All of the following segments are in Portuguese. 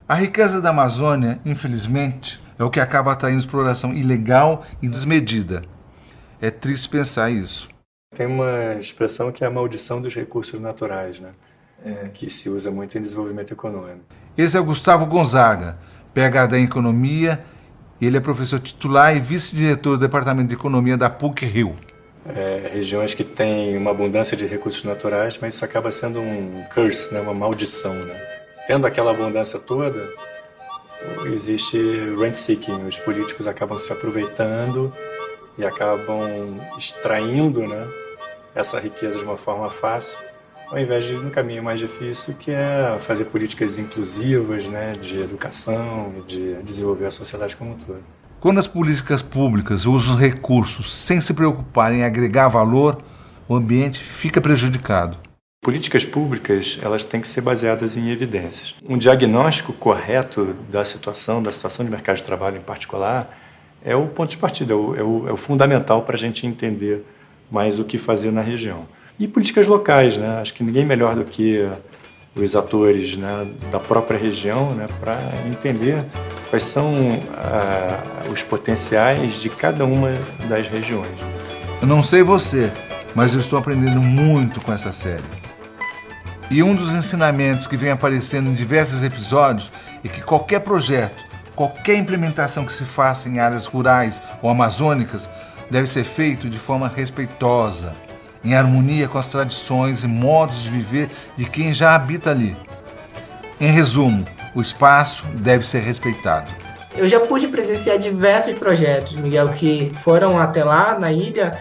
A riqueza da Amazônia, infelizmente, é o que acaba atraindo exploração ilegal e desmedida. É triste pensar isso. Tem uma expressão que é a maldição dos recursos naturais, né? Que se usa muito em desenvolvimento econômico. Esse é o Gustavo Gonzaga, PhD em Economia. Ele é professor titular e vice-diretor do Departamento de Economia da PUC-Rio. Regiões que têm uma abundância de recursos naturais, mas isso acaba sendo um curse, né? Uma maldição, né? Tendo aquela abundância toda, existe rent-seeking. Os políticos acabam se aproveitando e acabam extraindo, né, essa riqueza de uma forma fácil, ao invés de ir no caminho mais difícil, que é fazer políticas inclusivas, né, de educação e de desenvolver a sociedade como um todo. Quando as políticas públicas usam os recursos sem se preocupar em agregar valor, o ambiente fica prejudicado. Políticas públicas, elas têm que ser baseadas em evidências. Um diagnóstico correto da situação de mercado de trabalho em particular, é o ponto de partida, é o fundamental para a gente entender mais o que fazer na região. E políticas locais, né? Acho que ninguém melhor do que os atores, né, da própria região, né, para entender quais são os potenciais de cada uma das regiões. Eu não sei você, mas eu estou aprendendo muito com essa série. E um dos ensinamentos que vem aparecendo em diversos episódios é que qualquer projeto, qualquer implementação que se faça em áreas rurais ou amazônicas deve ser feito de forma respeitosa, em harmonia com as tradições e modos de viver de quem já habita ali. Em resumo, o espaço deve ser respeitado. Eu já pude presenciar diversos projetos, Miguel, que foram até lá na ilha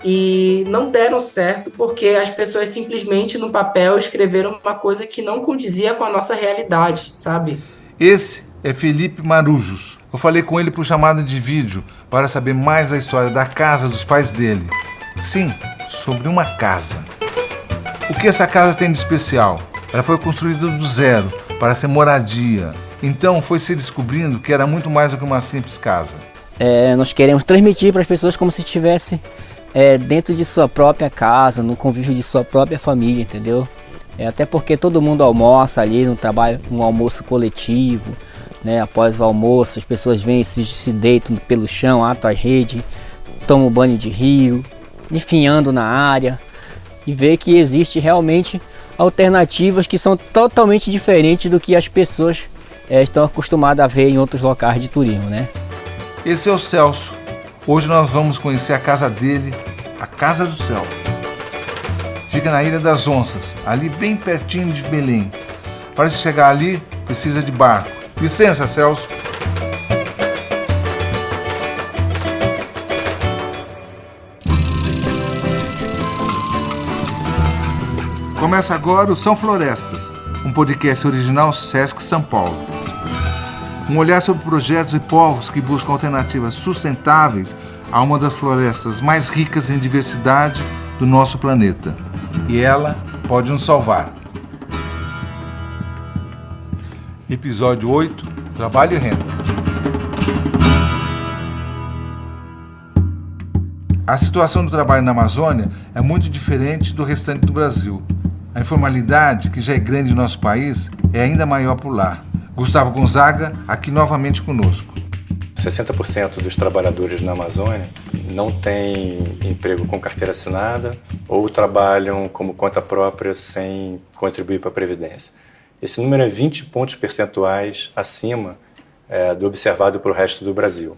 e não deram certo porque as pessoas simplesmente no papel escreveram uma coisa que não condizia com a nossa realidade, sabe? Esse é Felipe Marujos. Eu falei com ele por chamada de vídeo para saber mais da história da casa dos pais dele. Sim, sobre uma casa. O que essa casa tem de especial? Ela foi construída do zero para ser moradia. Então foi se descobrindo que era muito mais do que uma simples casa. Nós queremos transmitir para as pessoas como se estivesse dentro de sua própria casa, no convívio de sua própria família, entendeu? Até porque todo mundo almoça ali no trabalho, um almoço coletivo, né? Após o almoço as pessoas vêm e se deitam pelo chão, atam a rede, tomam banho de rio, enfim, andam na área e vê que existe realmente alternativas que são totalmente diferentes do que as pessoas estão acostumadas a ver em outros locais de turismo, né? Esse é o Celso. Hoje nós vamos conhecer a casa dele, a Casa do Celso. Fica na Ilha das Onças, ali bem pertinho de Belém. Para se chegar ali, precisa de barco. Licença, Celso. Começa agora o São Florestas, um podcast original Sesc São Paulo. Um olhar sobre projetos e povos que buscam alternativas sustentáveis a uma das florestas mais ricas em diversidade do nosso planeta. E ela pode nos salvar. Episódio 8, Trabalho e Renda. A situação do trabalho na Amazônia é muito diferente do restante do Brasil. A informalidade, que já é grande em nosso país, é ainda maior por lá. Gustavo Gonzaga, aqui novamente conosco. 60% dos trabalhadores na Amazônia não têm emprego com carteira assinada ou trabalham como conta própria sem contribuir para a Previdência. Esse número é 20 pontos percentuais acima do observado para o resto do Brasil.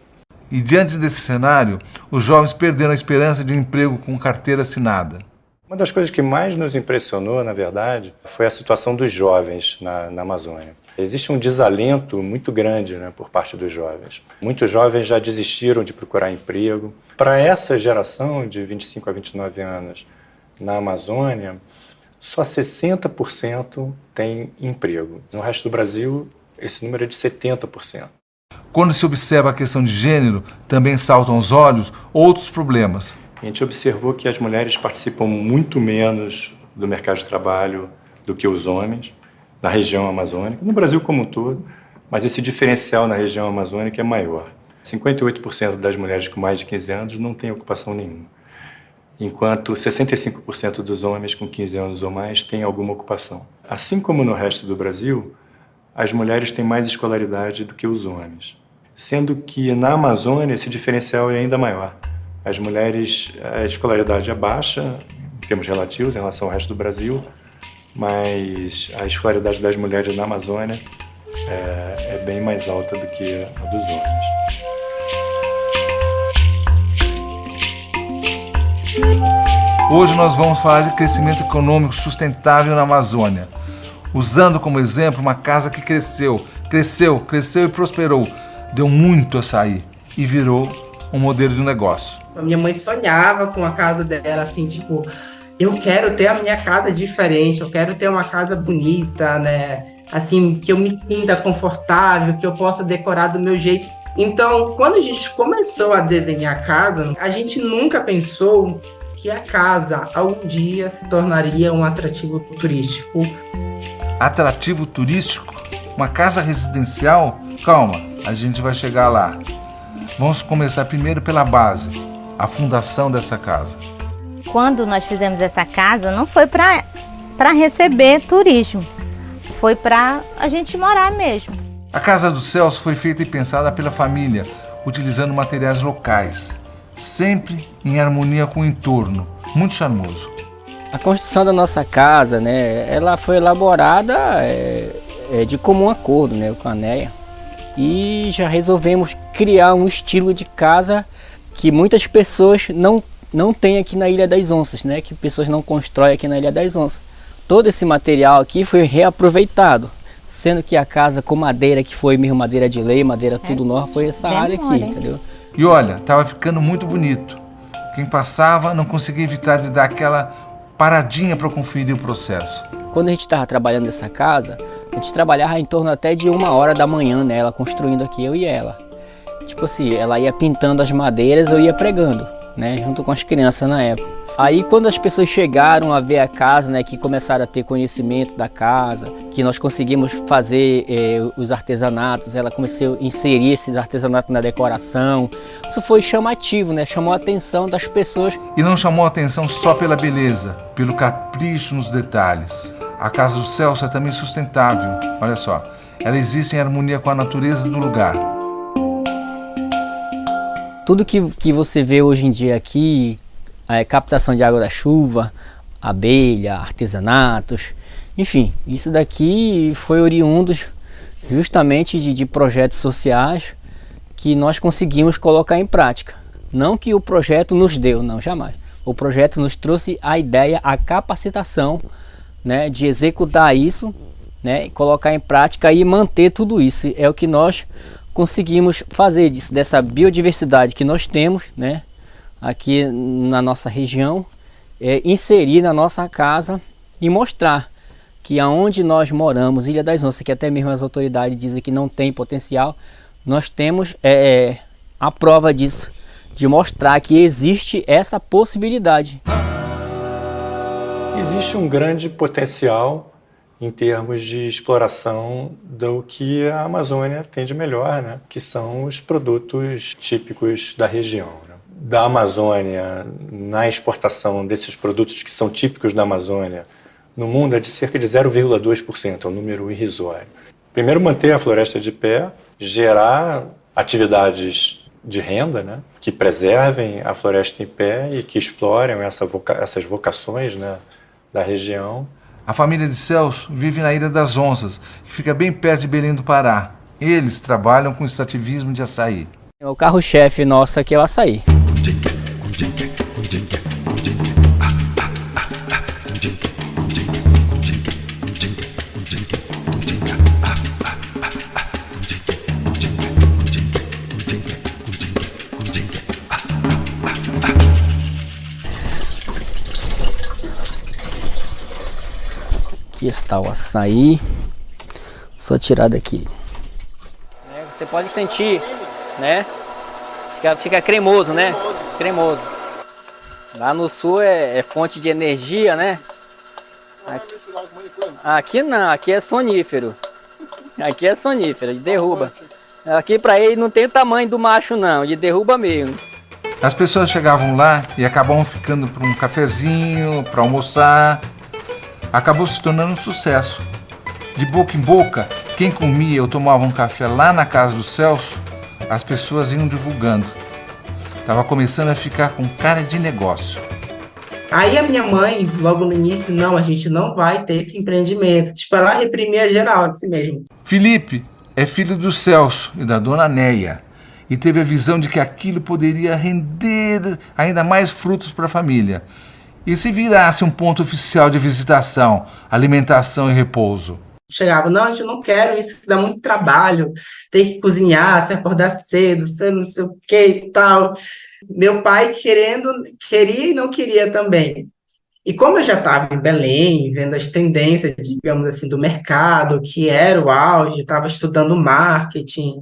E diante desse cenário, os jovens perderam a esperança de um emprego com carteira assinada. Uma das coisas que mais nos impressionou, na verdade, foi a situação dos jovens na Amazônia. Existe um desalento muito grande, né, por parte dos jovens. Muitos jovens já desistiram de procurar emprego. Para essa geração de 25 a 29 anos na Amazônia, só 60% tem emprego. No resto do Brasil, esse número é de 70%. Quando se observa a questão de gênero, também saltam aos olhos outros problemas. A gente observou que as mulheres participam muito menos do mercado de trabalho do que os homens na região amazônica, no Brasil como um todo, mas esse diferencial na região amazônica é maior. 58% das mulheres com mais de 15 anos não têm ocupação nenhuma, enquanto 65% dos homens com 15 anos ou mais têm alguma ocupação. Assim como no resto do Brasil, as mulheres têm mais escolaridade do que os homens. Sendo que na Amazônia esse diferencial é ainda maior. As mulheres, a escolaridade é baixa, em termos relativos, em relação ao resto do Brasil, mas a escolaridade das mulheres na Amazônia é bem mais alta do que a dos homens. Hoje nós vamos falar de crescimento econômico sustentável na Amazônia, usando como exemplo uma casa que cresceu e prosperou, deu muito açaí e virou um modelo de negócio. A minha mãe sonhava com a casa dela, assim, tipo, eu quero ter a minha casa diferente, eu quero ter uma casa bonita, né? Assim, que eu me sinta confortável, que eu possa decorar do meu jeito. Então, quando a gente começou a desenhar a casa, a gente nunca pensou que a casa, algum dia, se tornaria um atrativo turístico. Atrativo turístico? Uma casa residencial? Calma, a gente vai chegar lá. Vamos começar primeiro pela base, a fundação dessa casa. Quando nós fizemos essa casa, não foi para receber turismo, foi para a gente morar mesmo. A casa do Celso foi feita e pensada pela família, utilizando materiais locais, sempre em harmonia com o entorno, muito charmoso. A construção da nossa casa, né, ela foi elaborada de comum acordo, né, com a NEA, e já resolvemos criar um estilo de casa que muitas pessoas não têm aqui na Ilha das Onças, né, que pessoas não constroem aqui na Ilha das Onças. Todo esse material aqui foi reaproveitado, sendo que a casa com madeira, que foi mesmo madeira de lei, madeira tudo nova, foi essa área aqui, entendeu? E olha, estava ficando muito bonito. Quem passava não conseguia evitar de dar aquela paradinha para conferir o processo. Quando a gente estava trabalhando nessa casa, a gente trabalhava em torno até de 1h da manhã, né? Ela construindo aqui, eu e ela. Tipo assim, ela ia pintando as madeiras, eu ia pregando, né? Junto com as crianças na época. Aí quando as pessoas chegaram a ver a casa, né, que começaram a ter conhecimento da casa, que nós conseguimos fazer os artesanatos, ela começou a inserir esses artesanatos na decoração. Isso foi chamativo, né, chamou a atenção das pessoas. E não chamou a atenção só pela beleza, pelo capricho nos detalhes. A casa do Celso é também sustentável, olha só, ela existe em harmonia com a natureza do lugar. Tudo que você vê hoje em dia aqui, a captação de água da chuva, abelha, artesanatos, enfim, isso daqui foi oriundo justamente de projetos sociais que nós conseguimos colocar em prática. Não que o projeto nos deu, não, jamais. O projeto nos trouxe a ideia, a capacitação, né, de executar isso, né, colocar em prática e manter tudo isso. É o que nós conseguimos fazer disso, dessa biodiversidade que nós temos, né, aqui na nossa região, inserir na nossa casa e mostrar que aonde nós moramos, Ilha das Onças, que até mesmo as autoridades dizem que não tem potencial, nós temos a prova disso, de mostrar que existe essa possibilidade. Existe um grande potencial em termos de exploração do que a Amazônia tem de melhor, né? Que são os produtos típicos da região, né? Da Amazônia, na exportação desses produtos que são típicos da Amazônia, no mundo é de cerca de 0,2%, é um número irrisório. Primeiro, manter a floresta de pé, gerar atividades de renda, né, que preservem a floresta em pé e que explorem essas vocações, né, da região. A família de Celso vive na Ilha das Onças, que fica bem perto de Belém do Pará. Eles trabalham com extrativismo de açaí. O carro-chefe nosso aqui é o açaí. Aqui está o açaí, só tirar daqui. Você pode sentir, né? Fica cremoso, né? Cremoso. Lá no sul é fonte de energia, né? Aqui não, aqui é sonífero. Aqui é sonífero, de derruba. Aqui para ele não tem o tamanho do macho não, de derruba mesmo. As pessoas chegavam lá e acabavam ficando para um cafezinho, para almoçar. Acabou se tornando um sucesso. De boca em boca, quem comia ou tomava um café lá na casa do Celso, as pessoas iam divulgando. Estava começando a ficar com cara de negócio. Aí a minha mãe, logo no início, não, a gente não vai ter esse empreendimento. Tipo, ela reprimia geral, assim mesmo. Felipe é filho do Celso e da dona Néia e teve a visão de que aquilo poderia render ainda mais frutos para a família. E se virasse um ponto oficial de visitação, alimentação e repouso? Chegava, não, a gente não quer isso, que dá muito trabalho, tem que cozinhar, se acordar cedo, você não sei o que e tal. Meu pai queria e não queria também. E como eu já estava em Belém, vendo as tendências, digamos assim, do mercado, que era o auge, estava estudando marketing,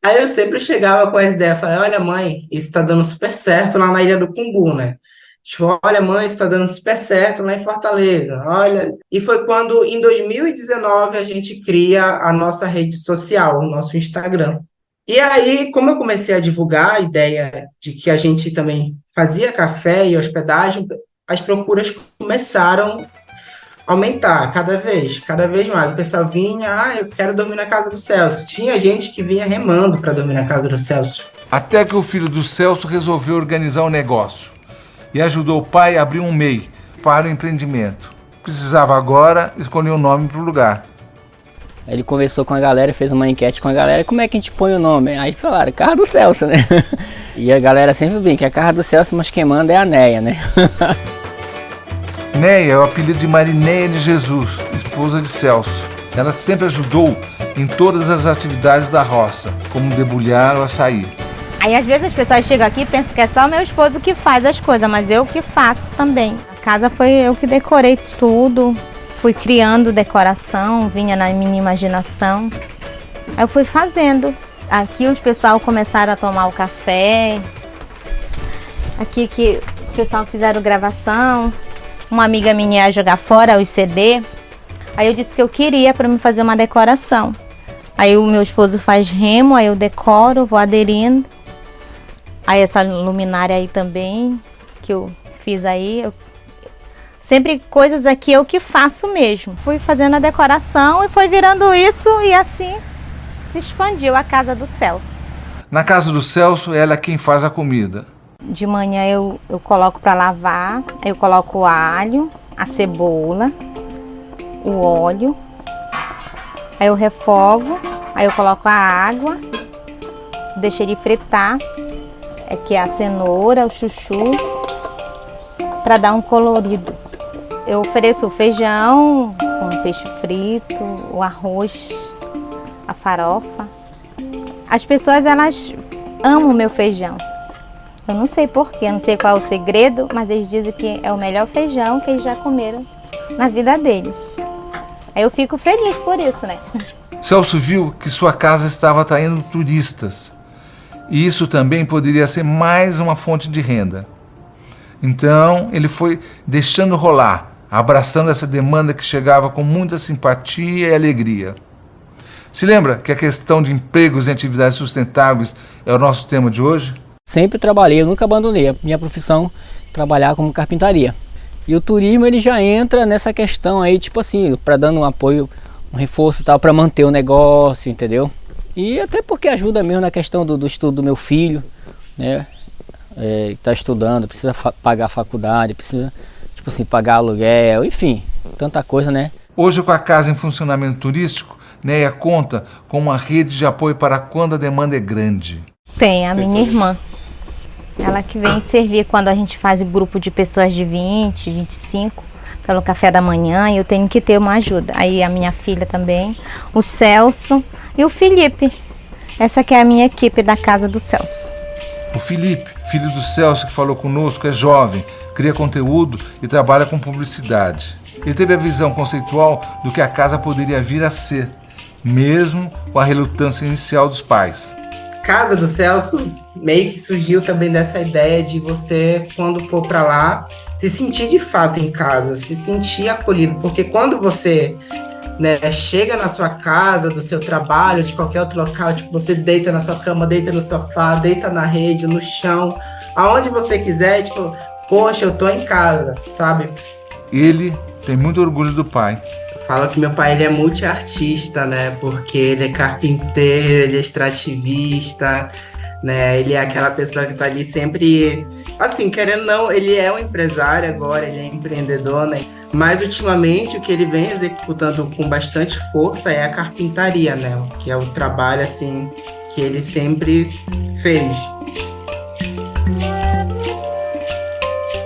aí eu sempre chegava com as ideias, falei, olha mãe, isso está dando super certo lá na Ilha do Cumbu, né? Tipo, olha mãe, isso está dando super certo lá em Fortaleza, olha. E foi quando, em 2019, a gente cria a nossa rede social, o nosso Instagram. E aí, como eu comecei a divulgar a ideia de que a gente também fazia café e hospedagem, as procuras começaram a aumentar cada vez mais. O pessoal vinha, eu quero dormir na casa do Celso. Tinha gente que vinha remando para dormir na casa do Celso. Até que o filho do Celso resolveu organizar o negócio e ajudou o pai a abrir um MEI para o empreendimento. Precisava agora escolher um nome para o lugar. Ele conversou com a galera, fez uma enquete com a galera, como é que a gente põe o nome? Aí falaram, Casa do Celso, né? E a galera sempre brinca, a Casa do Celso, mas quem manda é a Néia, né? Néia é o apelido de Marinéia de Jesus, esposa de Celso. Ela sempre ajudou em todas as atividades da roça, como debulhar ou açaí. Aí às vezes as pessoas chegam aqui e pensam que é só o meu esposo que faz as coisas, mas eu que faço também. A casa foi eu que decorei tudo, fui criando decoração, vinha na minha imaginação. Aí eu fui fazendo. Aqui os pessoal começaram a tomar o café. Aqui que o pessoal fizeram gravação. Uma amiga minha ia jogar fora os CD. Aí eu disse que eu queria para me fazer uma decoração. Aí o meu esposo faz remo, aí eu decoro, vou aderindo. Aí essa luminária aí também, que eu fiz aí, sempre coisas aqui eu que faço mesmo. Fui fazendo a decoração e foi virando isso e assim se expandiu a Casa do Celso. Na casa do Celso, ela é quem faz a comida. De manhã eu coloco para lavar, aí eu coloco o alho, a cebola, o óleo, aí eu refogo, aí eu coloco a água, deixo ele fritar. Que é a cenoura, o chuchu, para dar um colorido. Eu ofereço o feijão, com peixe frito, o arroz, a farofa. As pessoas, elas amam o meu feijão. Eu não sei porquê, não sei qual é o segredo, mas eles dizem que é o melhor feijão que eles já comeram na vida deles. Aí eu fico feliz por isso, né? Celso viu que sua casa estava atraindo turistas. E isso também poderia ser mais uma fonte de renda. Então, ele foi deixando rolar, abraçando essa demanda que chegava com muita simpatia e alegria. Se lembra que a questão de empregos e atividades sustentáveis é o nosso tema de hoje? Sempre trabalhei, eu nunca abandonei a minha profissão, trabalhar como carpintaria. E o turismo, ele já entra nessa questão aí, tipo assim, para dando um apoio, um reforço e tal, para manter o negócio, entendeu? E até porque ajuda mesmo na questão do estudo do meu filho, né? Está estudando, precisa pagar a faculdade, precisa, tipo assim, pagar aluguel, enfim, tanta coisa, né? Hoje, com a casa em funcionamento turístico, Néia conta com uma rede de apoio para quando a demanda é grande. Tem a minha irmã, ela que vem servir quando a gente faz o grupo de pessoas de 20, 25, pelo café da manhã, e eu tenho que ter uma ajuda. Aí a minha filha também, o Celso e o Felipe. Essa aqui é a minha equipe da Casa do Celso. O Felipe, filho do Celso, que falou conosco, é jovem, cria conteúdo e trabalha com publicidade. Ele teve a visão conceitual do que a casa poderia vir a ser, mesmo com a relutância inicial dos pais. Casa do Celso meio que surgiu também dessa ideia de você, quando for para lá, se sentir de fato em casa, se sentir acolhido, porque quando você, né, chega na sua casa, do seu trabalho, de qualquer outro local, tipo, você deita na sua cama, deita no sofá, deita na rede, no chão, aonde você quiser, tipo, poxa, eu tô em casa, sabe? Ele tem muito orgulho do pai. Falo que meu pai ele é multiartista, né? Porque ele é carpinteiro, ele é extrativista, né? Ele é aquela pessoa que tá ali sempre, assim, querendo ou não, ele é um empresário agora, ele é empreendedor, né? Mas ultimamente o que ele vem executando com bastante força é a carpintaria, né? Que é o trabalho, assim, que ele sempre fez.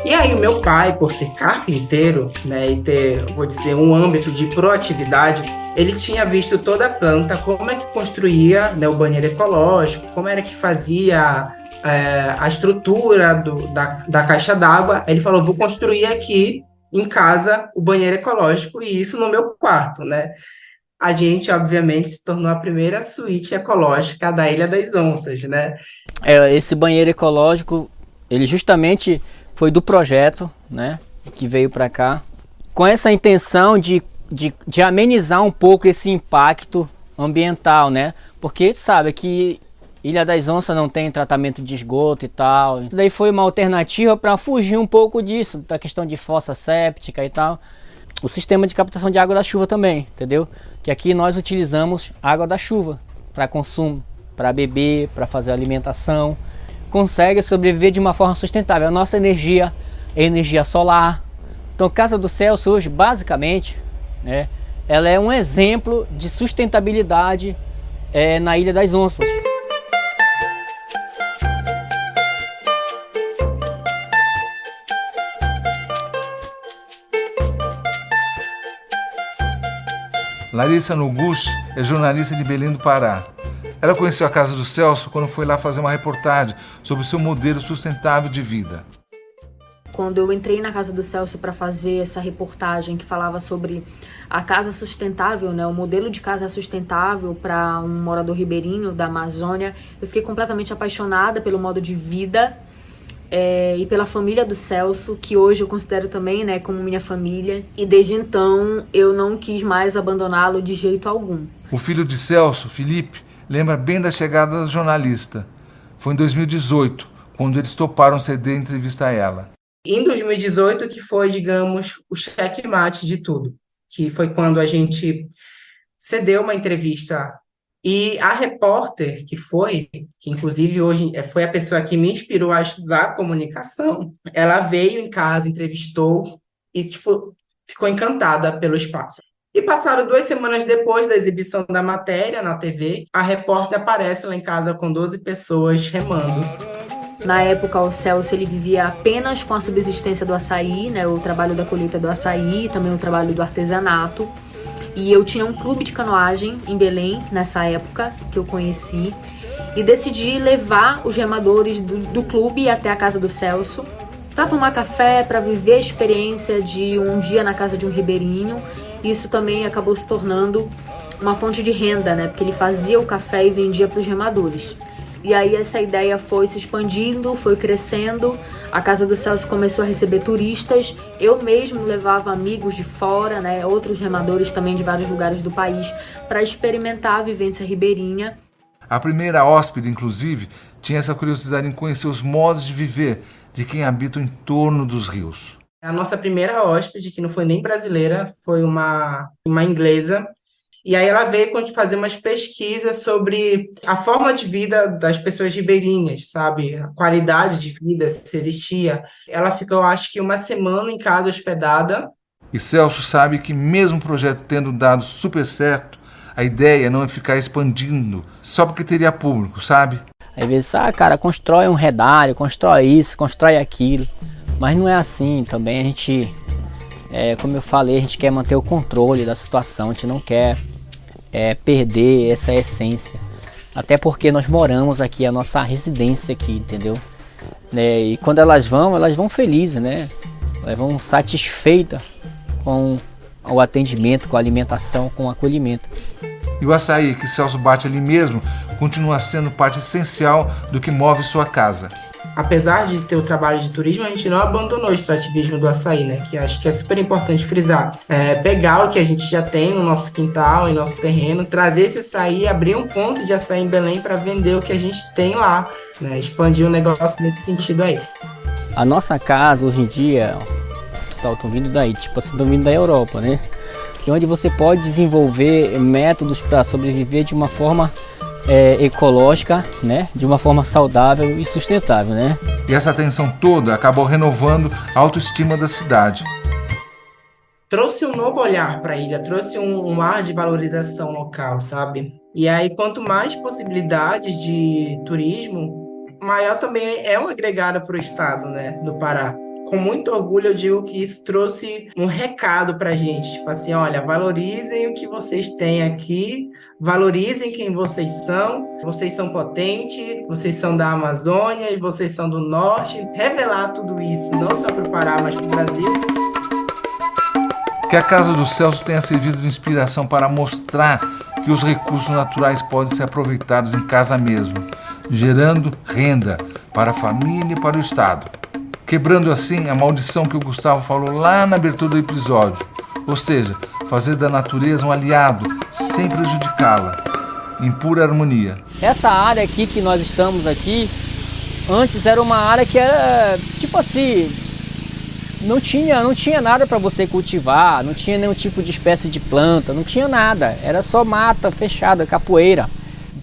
E aí o meu pai, por ser carpinteiro, né, e ter, vou dizer, um âmbito de proatividade, ele tinha visto toda a planta, como é que construía, né, o banheiro ecológico, como era que fazia a estrutura da caixa d'água. Ele falou, vou construir aqui em casa o banheiro ecológico e isso no meu quarto, né? A gente, obviamente, se tornou a primeira suíte ecológica da Ilha das Onças, né? Esse banheiro ecológico, ele justamente foi do projeto, né, que veio para cá, com essa intenção de amenizar um pouco esse impacto ambiental, né? Porque sabe que Ilha das Onças não tem tratamento de esgoto e tal. Isso daí foi uma alternativa para fugir um pouco disso, da questão de fossa séptica e tal. O sistema de captação de água da chuva também, entendeu? Que aqui nós utilizamos água da chuva para consumo, para beber, para fazer alimentação. Consegue sobreviver de uma forma sustentável. A nossa energia é energia solar. Então, Casa do Celso hoje, basicamente, né, ela é um exemplo de sustentabilidade na Ilha das Onças. Larissa Noguchi é jornalista de Belém do Pará. Ela conheceu a Casa do Celso quando foi lá fazer uma reportagem sobre o seu modelo sustentável de vida. Quando eu entrei na Casa do Celso para fazer essa reportagem que falava sobre a casa sustentável, né, o modelo de casa sustentável para um morador ribeirinho da Amazônia, eu fiquei completamente apaixonada pelo modo de vida e pela família do Celso, que hoje eu considero também, né, como minha família. E desde então eu não quis mais abandoná-lo de jeito algum. O filho de Celso, Felipe, lembra bem da chegada da jornalista. Foi em 2018, quando eles toparam ceder entrevista a ela. Em 2018 que foi, digamos, o checkmate de tudo, que foi quando a gente cedeu uma entrevista e a repórter que inclusive hoje foi a pessoa que me inspirou a estudar comunicação, ela veio em casa, entrevistou e, ficou encantada pelo espaço. E passaram 2 semanas depois da exibição da matéria na TV, a repórter aparece lá em casa com 12 pessoas remando. Na época, o Celso ele vivia apenas com a subsistência do açaí, né, o trabalho da colheita do açaí, também o trabalho do artesanato. E eu tinha um clube de canoagem em Belém, nessa época que eu conheci, e decidi levar os remadores do clube até a casa do Celso para tomar café, para viver a experiência de um dia na casa de um ribeirinho. Isso também acabou se tornando uma fonte de renda, né, porque ele fazia o café e vendia para os remadores. E aí essa ideia foi se expandindo, foi crescendo, a Casa do Celso começou a receber turistas, eu mesmo levava amigos de fora, né, outros remadores também de vários lugares do país, para experimentar a vivência ribeirinha. A primeira hóspede, inclusive, tinha essa curiosidade em conhecer os modos de viver de quem habita em torno dos rios. A nossa primeira hóspede, que não foi nem brasileira, foi uma inglesa. E aí ela veio quando fazer umas pesquisas sobre a forma de vida das pessoas ribeirinhas, sabe? A qualidade de vida, se existia. Ela ficou, acho que 1 semana em casa hospedada. E Celso sabe que mesmo o projeto tendo dado super certo, a ideia não é ficar expandindo só porque teria público, sabe? Às vezes, cara, constrói um redário, constrói isso, constrói aquilo. Mas não é assim também, a gente, como eu falei, a gente quer manter o controle da situação, a gente não quer perder essa essência. Até porque nós moramos aqui, a nossa residência aqui, entendeu? E quando elas vão felizes, né? Elas vão satisfeitas com o atendimento, com a alimentação, com o acolhimento. E o açaí que Celso bate ali mesmo continua sendo parte essencial do que move sua casa. Apesar de ter o trabalho de turismo, a gente não abandonou o extrativismo do açaí, né? Que acho que é super importante frisar. Pegar o que a gente já tem no nosso quintal, em nosso terreno, trazer esse açaí, abrir um ponto de açaí em Belém para vender o que a gente tem lá, né? Expandir o negócio nesse sentido aí. A nossa casa, hoje em dia, o pessoal estão vindo daí, estão vindo da Europa, né? e onde você pode desenvolver métodos para sobreviver de uma forma ecológica, né? De uma forma saudável e sustentável, né? E essa atenção toda acabou renovando a autoestima da cidade. Trouxe um novo olhar para a ilha, trouxe um ar de valorização local, sabe? E aí, quanto mais possibilidades de turismo, maior também é um agregado para o estado, né, do Pará. Com muito orgulho eu digo que isso trouxe um recado para a gente, tipo assim, olha, valorizem o que vocês têm aqui, valorizem quem vocês são potentes, vocês são da Amazônia, vocês são do Norte, revelar tudo isso, não só para o Pará, mas para o Brasil. Que a Casa do Celso tenha servido de inspiração para mostrar que os recursos naturais podem ser aproveitados em casa mesmo, gerando renda para a família e para o estado. Quebrando assim a maldição que o Gustavo falou lá na abertura do episódio, ou seja, fazer da natureza um aliado sem prejudicá-la, em pura harmonia. Essa área aqui que nós estamos aqui, antes era uma área que era tipo assim, não tinha nada para você cultivar, não tinha nenhum tipo de espécie de planta, não tinha nada, era só mata fechada, capoeira.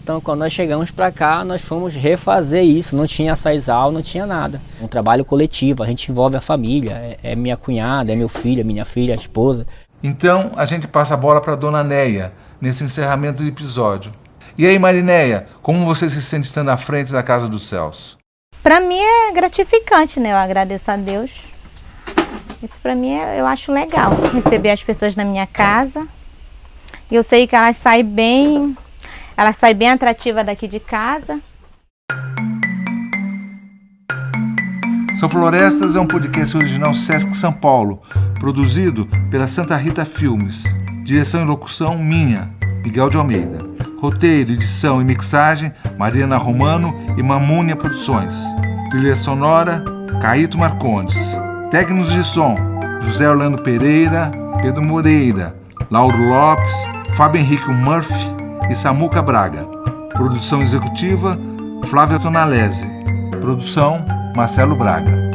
Então, quando nós chegamos para cá, nós fomos refazer isso, não tinha açaizal, não tinha nada. Um trabalho coletivo, a gente envolve a família, é minha cunhada, é meu filho, é minha filha, a esposa. Então, a gente passa a bola para a Dona Neia, nesse encerramento do episódio. E aí, Marineia, como você se sente estando à frente da Casa do Celso? Para mim é gratificante, né? Eu agradeço a Deus. Isso para mim eu acho legal, receber as pessoas na minha casa. E eu sei que elas saem bem atrativas daqui de casa. São Florestas é um podcast original Sesc São Paulo, produzido pela Santa Rita Filmes. Direção e locução minha, Miguel de Almeida. Roteiro, edição e mixagem, Mariana Romano e Mamúnia Produções. Trilha sonora, Caíto Marcondes. Técnicos de som, José Orlando Pereira, Pedro Moreira, Lauro Lopes, Fábio Henrique Murphy e Samuca Braga. Produção executiva, Flávia Tonalese. Produção, Marcelo Braga.